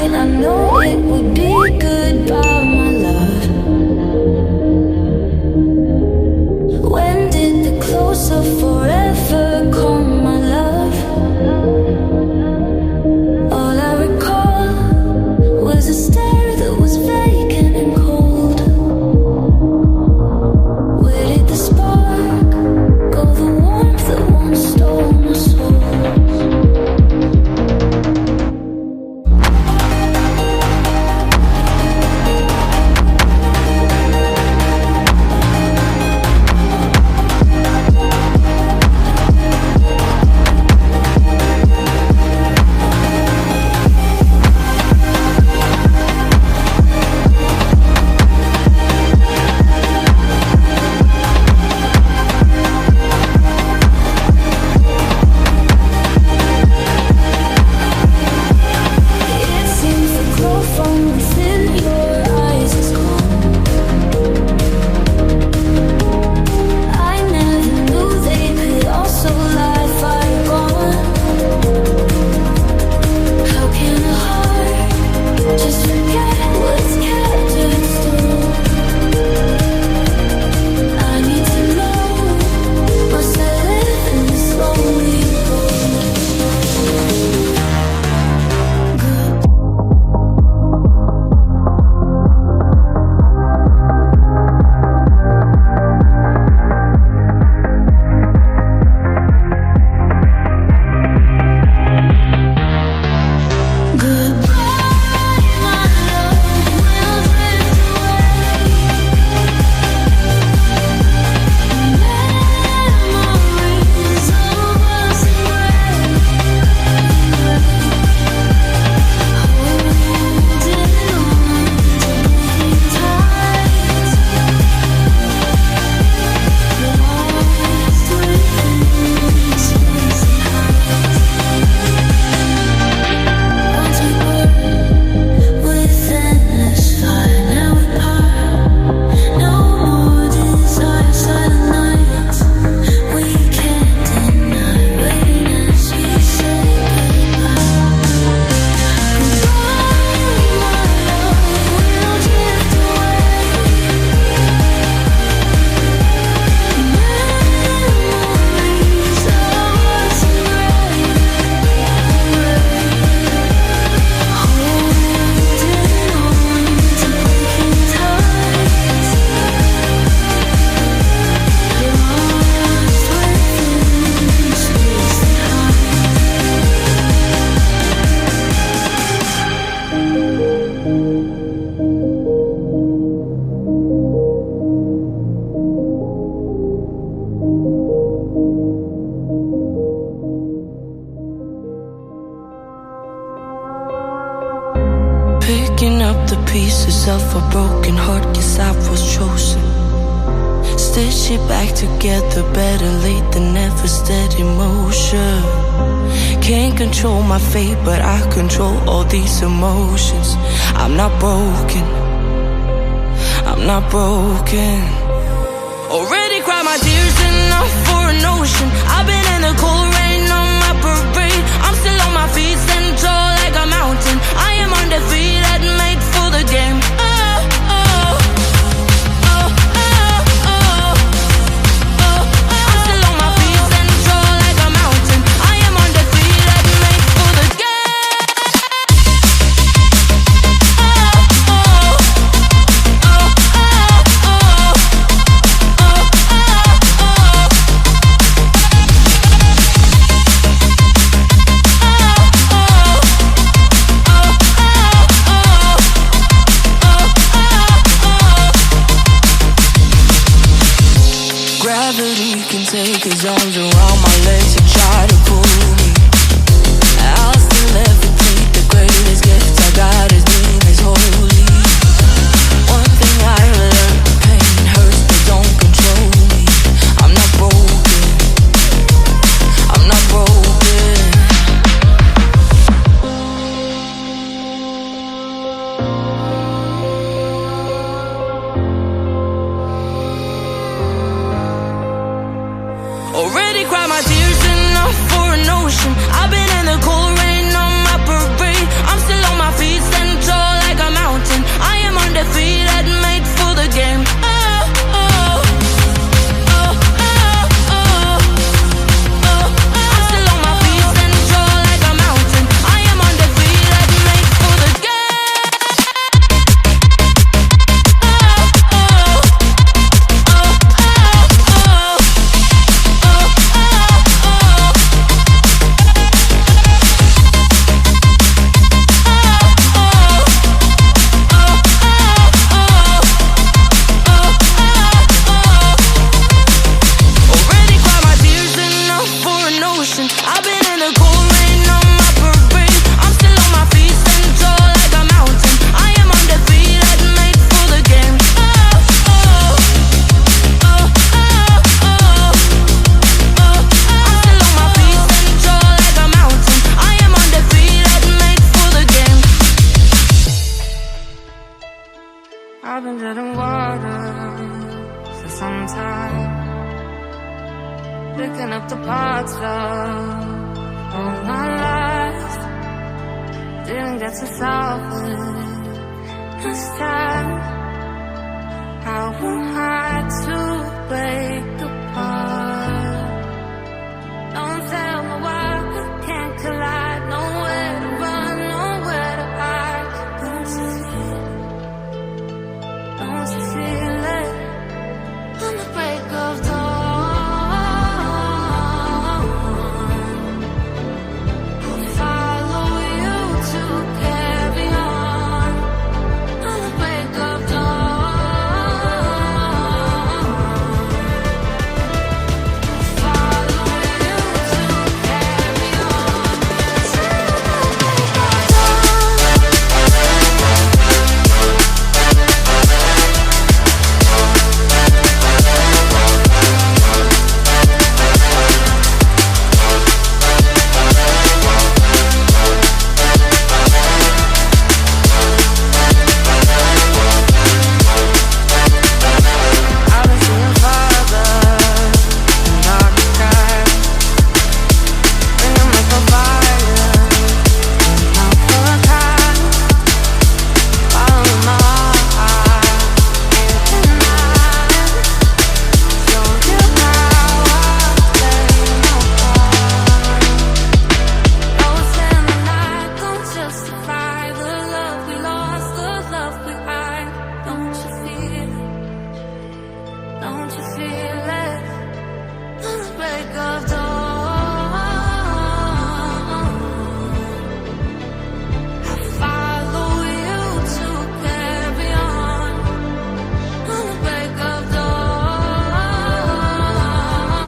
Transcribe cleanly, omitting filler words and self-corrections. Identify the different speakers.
Speaker 1: night, I know it would be goodbye, my love. When did the close of forever come, my love? All I recall was a stare that was vacant and cold. Where did the spark go, the warmth that once stole my soul?
Speaker 2: Picking up the pieces of a broken heart, guess I was chosen. Stitch it back together, better late than never, steady motion. Can't control my fate, but I control all these emotions. I'm not broken, I'm not broken. Already cried my tears enough for an ocean. I've been in the cold rain on my parade. I'm still on my feet, stand tall like a mountain. I am undefeated, made for the game. Take his arms around my legs and try to pull me. I'll still levitate. The greatest gift I got, his name is holy. One thing I learned, pain hurts but don't control me. I'm not broken, I'm not broken. Already cried my tears enough for an ocean. I've been in the cold rain on my parade. I'm still on my feet, standing
Speaker 1: I've been dead in water for some time, picking up the parts of all my life. Didn't get to solve it this time. How will